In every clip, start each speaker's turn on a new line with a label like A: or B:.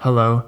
A: Hello.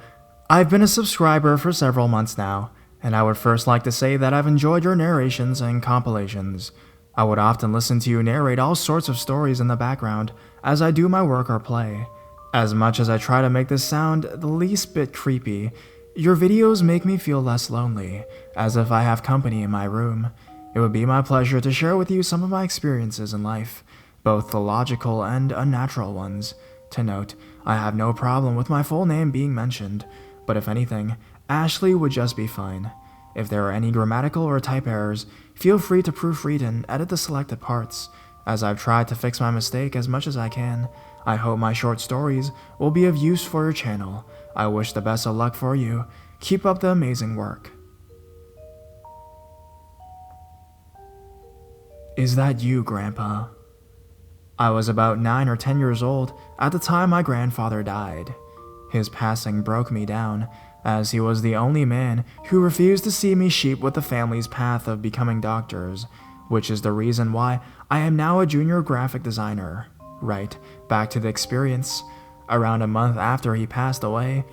A: I've been a subscriber for several months now, and I would first like to say that I've enjoyed your narrations and compilations. I would often listen to you narrate all sorts of stories in the background as I do my work or play. As much as I try to make this sound the least bit creepy, your videos make me feel less lonely, as if I have company in my room. It would be my pleasure to share with you some of my experiences in life, both the logical and unnatural ones. To note, I have no problem with my full name being mentioned, but if anything, Ashley would just be fine. If there are any grammatical or type errors, feel free to proofread and edit the selected parts. As I've tried to fix my mistake as much as I can, I hope my short stories will be of use for your channel. I wish the best of luck for you. Keep up the amazing work. Is that you, Grandpa? I was about 9 or 10 years old at the time my grandfather died. His passing broke me down, as he was the only man who refused to see me sheep with the family's path of becoming doctors, which is the reason why I am now a junior graphic designer. Right, back to the experience. Around a month after he passed away,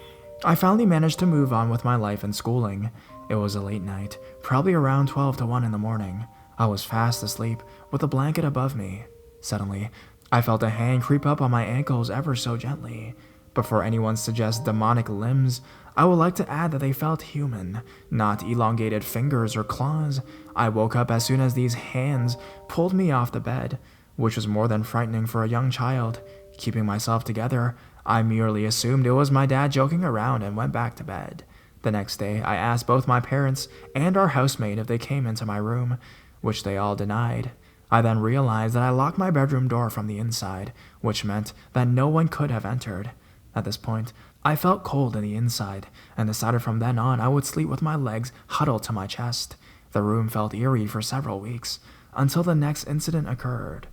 A: I finally managed to move on with my life and schooling. It was a late night, probably around 12 to 1 in the morning. I was fast asleep with a blanket above me. Suddenly, I felt a hand creep up on my ankles ever so gently. Before anyone suggests demonic limbs, I would like to add that they felt human, not elongated fingers or claws. I woke up as soon as these hands pulled me off the bed, which was more than frightening for a young child. Keeping myself together, I merely assumed it was my dad joking around and went back to bed. The next day, I asked both my parents and our housemate if they came into my room, which they all denied. I then realized that I locked my bedroom door from the inside, which meant that no one could have entered. At this point, I felt cold in the inside, and decided from then on I would sleep with my legs huddled to my chest. The room felt eerie for several weeks, until the next incident occurred.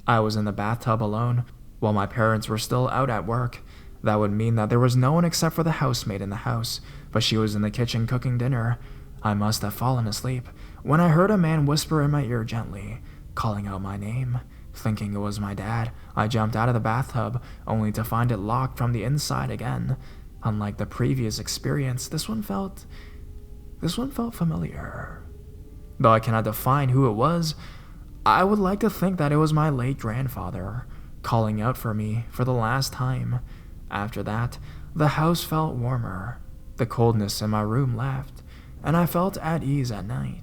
A: I was in the bathtub alone, while my parents were still out at work. That would mean that there was no one except for the housemaid in the house, but she was in the kitchen cooking dinner. I must have fallen asleep when I heard a man whisper in my ear gently, calling out my name. Thinking it was my dad, I jumped out of the bathtub, only to find it locked from the inside again. Unlike the previous experience, this one felt familiar. Though I cannot define who it was, I would like to think that it was my late grandfather, calling out for me for the last time. After that, the house felt warmer. The coldness in my room left, and I felt at ease at night.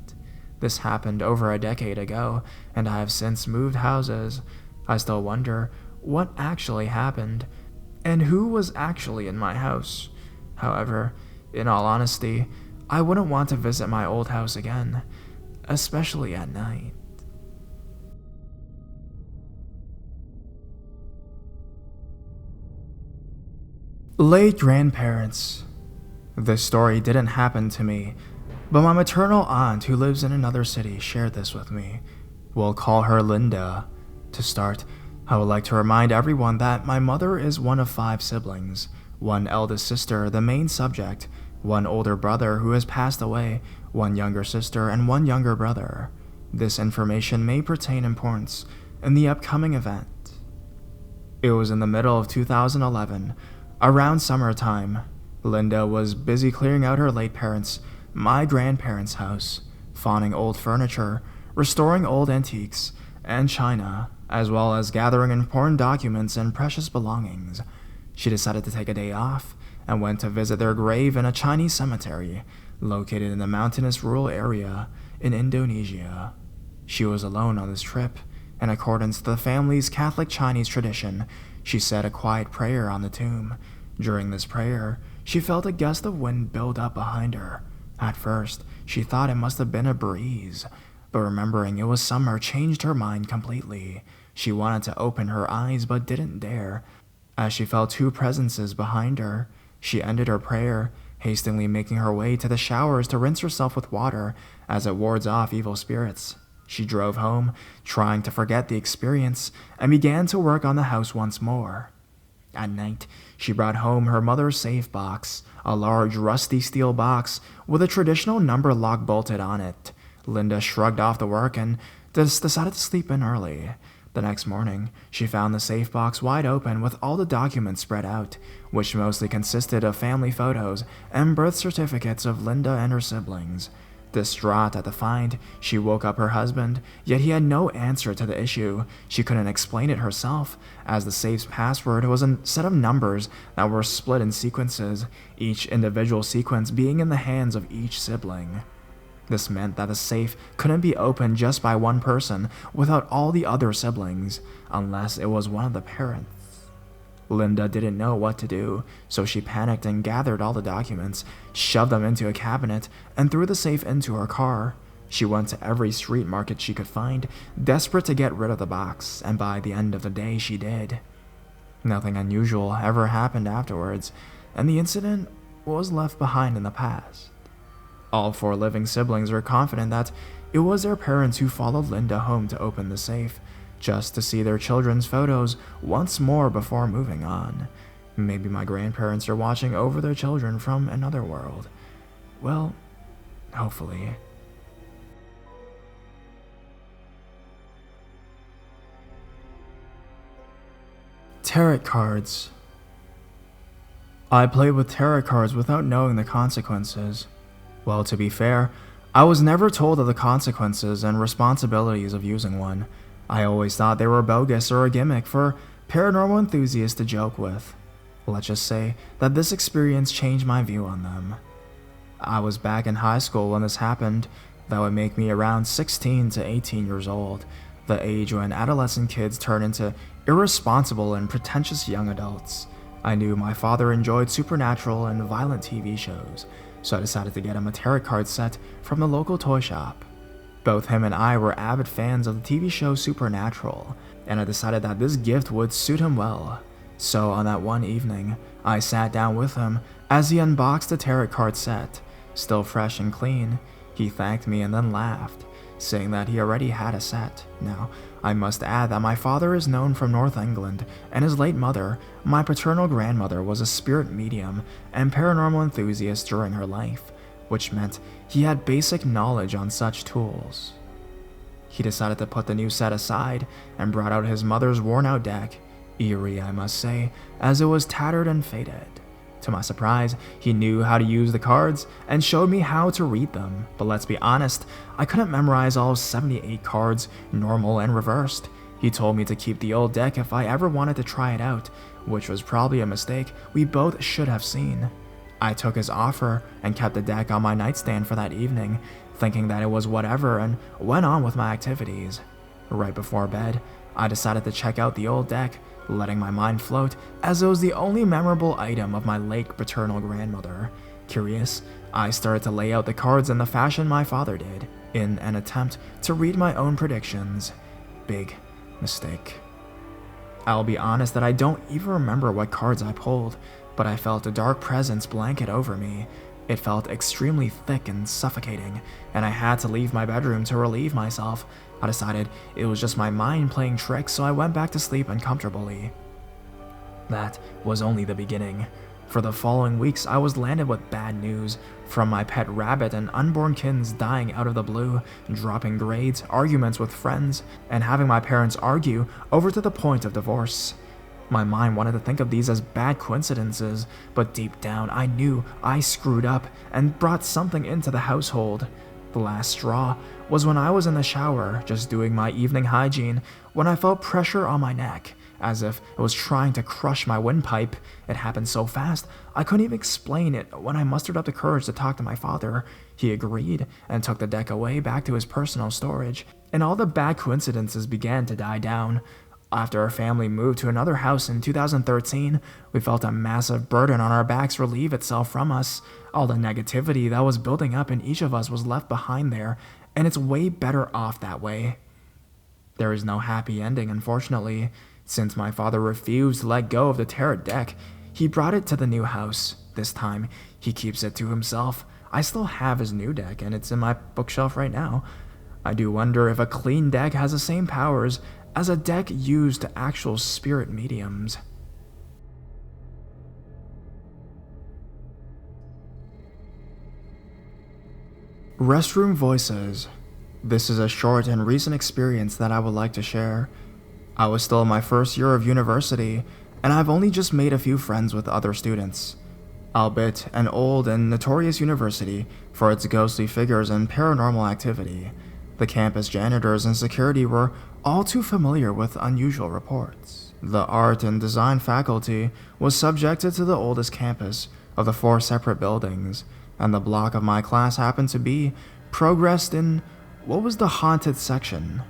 A: This happened over a decade ago, and I have since moved houses. I still wonder what actually happened, and who was actually in my house. However, in all honesty, I wouldn't want to visit my old house again, especially at night. Late grandparents. This story didn't happen to me, but my maternal aunt who lives in another city shared this with me. We'll call her Linda. To start, I would like to remind everyone that my mother is one of 5 siblings, one eldest sister, the main subject, one older brother who has passed away, one younger sister, and one younger brother. This information may pertain importance in the upcoming event. It was in the middle of 2011, around summertime. Linda was busy clearing out her late parents' my grandparents' house, fawning old furniture, restoring old antiques and china, as well as gathering important documents and precious belongings. She decided to take a day off and went to visit their grave in a Chinese cemetery located in the mountainous rural area in Indonesia. She was alone on this trip. In accordance to the family's Catholic Chinese tradition, she said a quiet prayer on the tomb. During this prayer, she felt a gust of wind build up behind her. At first, she thought it must have been a breeze, but remembering it was summer changed her mind completely. She wanted to open her eyes but didn't dare, as she felt 2 presences behind her. She ended her prayer, hastily making her way to the showers to rinse herself with water, as it wards off evil spirits. She drove home, trying to forget the experience, and began to work on the house once more. At night, she brought home her mother's safe box, a large rusty steel box with a traditional number lock bolted on it. Linda shrugged off the work and decided to sleep in early. The next morning, she found the safe box wide open with all the documents spread out, which mostly consisted of family photos and birth certificates of Linda and her siblings. Distraught at the find, she woke up her husband, yet he had no answer to the issue. She couldn't explain it herself, as the safe's password was a set of numbers that were split in sequences, each individual sequence being in the hands of each sibling. This meant that the safe couldn't be opened just by one person without all the other siblings, unless it was one of the parents. Linda didn't know what to do, so she panicked and gathered all the documents, shoved them into a cabinet, and threw the safe into her car. She went to every street market she could find, desperate to get rid of the box, and by the end of the day she did. Nothing unusual ever happened afterwards, and the incident was left behind in the past. All 4 living siblings were confident that it was their parents who followed Linda home to open the safe, just to see their children's photos once more before moving on. Maybe my grandparents are watching over their children from another world. Well, hopefully. Tarot cards. I played with tarot cards without knowing the consequences. Well, to be fair, I was never told of the consequences and responsibilities of using one. I always thought they were bogus or a gimmick for paranormal enthusiasts to joke with. Let's just say that this experience changed my view on them. I was back in high school when this happened. That would make me around 16 to 18 years old, the age when adolescent kids turn into irresponsible and pretentious young adults. I knew my father enjoyed supernatural and violent TV shows, so I decided to get him a tarot card set from the local toy shop. Both him and I were avid fans of the TV show Supernatural, and I decided that this gift would suit him well. So on that one evening, I sat down with him as he unboxed the tarot card set. Still fresh and clean, he thanked me and then laughed, saying that he already had a set. Now, I must add that my father is known from North England, and his late mother, my paternal grandmother, was a spirit medium and paranormal enthusiast during her life, which meant he had basic knowledge on such tools. He decided to put the new set aside and brought out his mother's worn-out deck, eerie I must say, as it was tattered and faded. To my surprise, he knew how to use the cards and showed me how to read them, but let's be honest, I couldn't memorize all 78 cards, normal and reversed. He told me to keep the old deck if I ever wanted to try it out, which was probably a mistake we both should have seen. I took his offer and kept the deck on my nightstand for that evening, thinking that it was whatever, and went on with my activities. Right before bed, I decided to check out the old deck, letting my mind float as it was the only memorable item of my late paternal grandmother. Curious, I started to lay out the cards in the fashion my father did, in an attempt to read my own predictions. Big mistake. I'll be honest that I don't even remember what cards I pulled, but I felt a dark presence blanket over me. It felt extremely thick and suffocating, and I had to leave my bedroom to relieve myself. I decided it was just my mind playing tricks, so I went back to sleep uncomfortably. That was only the beginning. For the following weeks, I was landed with bad news, from my pet rabbit and unborn kittens dying out of the blue, dropping grades, arguments with friends, and having my parents argue over to the point of divorce. My mind wanted to think of these as bad coincidences, but deep down I knew I screwed up and brought something into the household. The last straw was when I was in the shower, just doing my evening hygiene, when I felt pressure on my neck, as if it was trying to crush my windpipe. It happened so fast, I couldn't even explain it when I mustered up the courage to talk to my father. He agreed and took the deck away back to his personal storage, and all the bad coincidences began to die down. After our family moved to another house in 2013, we felt a massive burden on our backs relieve itself from us. All the negativity that was building up in each of us was left behind there, and it's way better off that way. There is no happy ending, unfortunately. Since my father refused to let go of the tarot deck, he brought it to the new house. This time, he keeps it to himself. I still have his new deck, and it's in my bookshelf right now. I do wonder if a clean deck has the same powers as a deck used to actual spirit mediums. Restroom Voices. This is a short and recent experience that I would like to share. I was still in my first year of university, and I've only just made a few friends with other students. Albeit an old and notorious university for its ghostly figures and paranormal activity, the campus janitors and security were all too familiar with unusual reports. The art and design faculty was subjected to the oldest campus of the 4 separate buildings, and the block of my class happened to be progressed in what was the haunted section.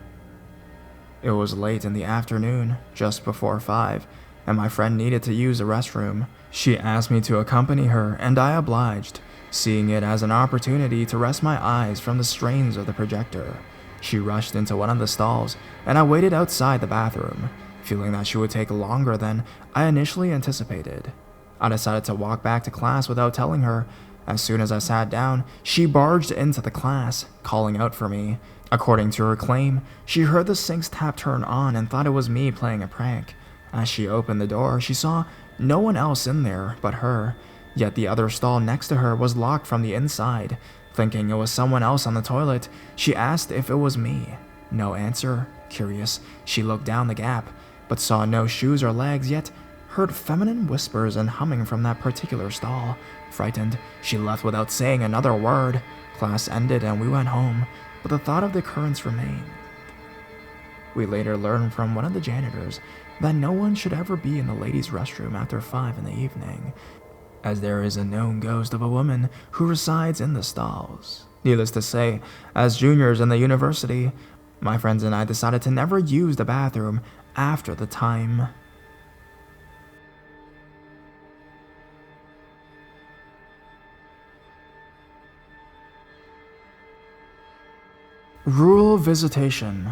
A: It was late in the afternoon, just before 5, and my friend needed to use the restroom. She asked me to accompany her, and I obliged, seeing it as an opportunity to rest my eyes from the strains of the projector. She rushed into one of the stalls, and I waited outside the bathroom, feeling that she would take longer than I initially anticipated. I decided to walk back to class without telling her. As soon as I sat down, she barged into the class, calling out for me. According to her claim, she heard the sink's tap turn on and thought it was me playing a prank. As she opened the door, she saw no one else in there but her, yet the other stall next to her was locked from the inside. Thinking it was someone else on the toilet, she asked if it was me. No answer. Curious, she looked down the gap, but saw no shoes or legs, yet heard feminine whispers and humming from that particular stall. Frightened, she left without saying another word. Class ended and we went home, but the thought of the occurrence remained. We later learned from one of the janitors that no one should ever be in the ladies' restroom after 5 in the evening, as there is a known ghost of a woman who resides in the stalls. Needless to say, as juniors in the university, my friends and I decided to never use the bathroom after the time. Rural visitation.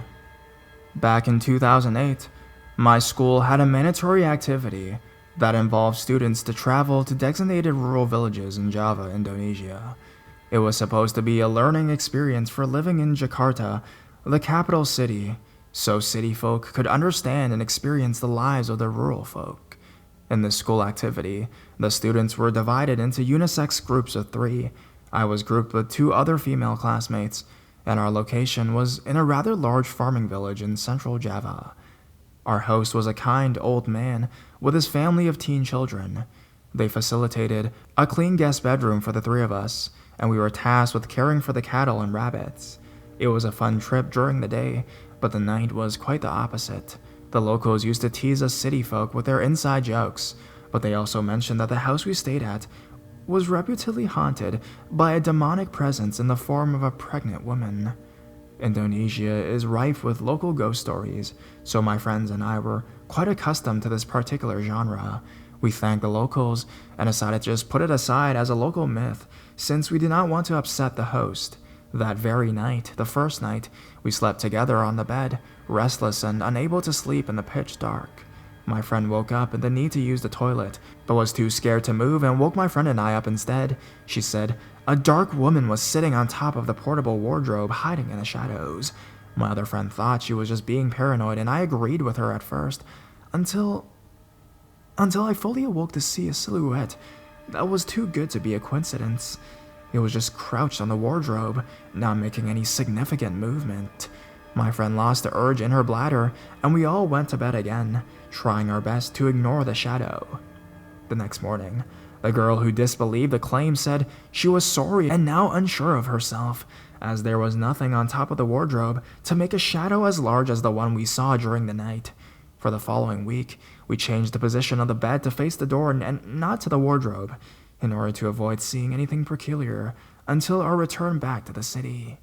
A: Back in 2008, my school had a mandatory activity that involved students to travel to designated rural villages in Java, Indonesia. It was supposed to be a learning experience for living in Jakarta, the capital city, so city folk could understand and experience the lives of the rural folk. In this school activity, the students were divided into unisex groups of 3. I was grouped with 2 other female classmates, and our location was in a rather large farming village in central Java. Our host was a kind old man with his family of teen children. They facilitated a clean guest bedroom for the 3 of us, and we were tasked with caring for the cattle and rabbits. It was a fun trip during the day, but the night was quite the opposite. The locals used to tease us city folk with their inside jokes, but they also mentioned that the house we stayed at was reputedly haunted by a demonic presence in the form of a pregnant woman. Indonesia is rife with local ghost stories, so my friends and I were quite accustomed to this particular genre. We thanked the locals and decided to just put it aside as a local myth, since we did not want to upset the host. That very night, the first night, we slept together on the bed, restless and unable to sleep in the pitch dark. My friend woke up in the need to use the toilet, but was too scared to move and woke my friend and I up instead. She said a dark woman was sitting on top of the portable wardrobe, hiding in the shadows. My other friend thought she was just being paranoid, and I agreed with her at first, until I fully awoke to see a silhouette that was too good to be a coincidence. It was just crouched on the wardrobe, not making any significant movement. My friend lost the urge in her bladder, and we all went to bed again, trying our best to ignore the shadow. The next morning, the girl who disbelieved the claim said she was sorry and now unsure of herself, as there was nothing on top of the wardrobe to make a shadow as large as the one we saw during the night. For the following week, we changed the position of the bed to face the door and not to the wardrobe, in order to avoid seeing anything peculiar until our return back to the city.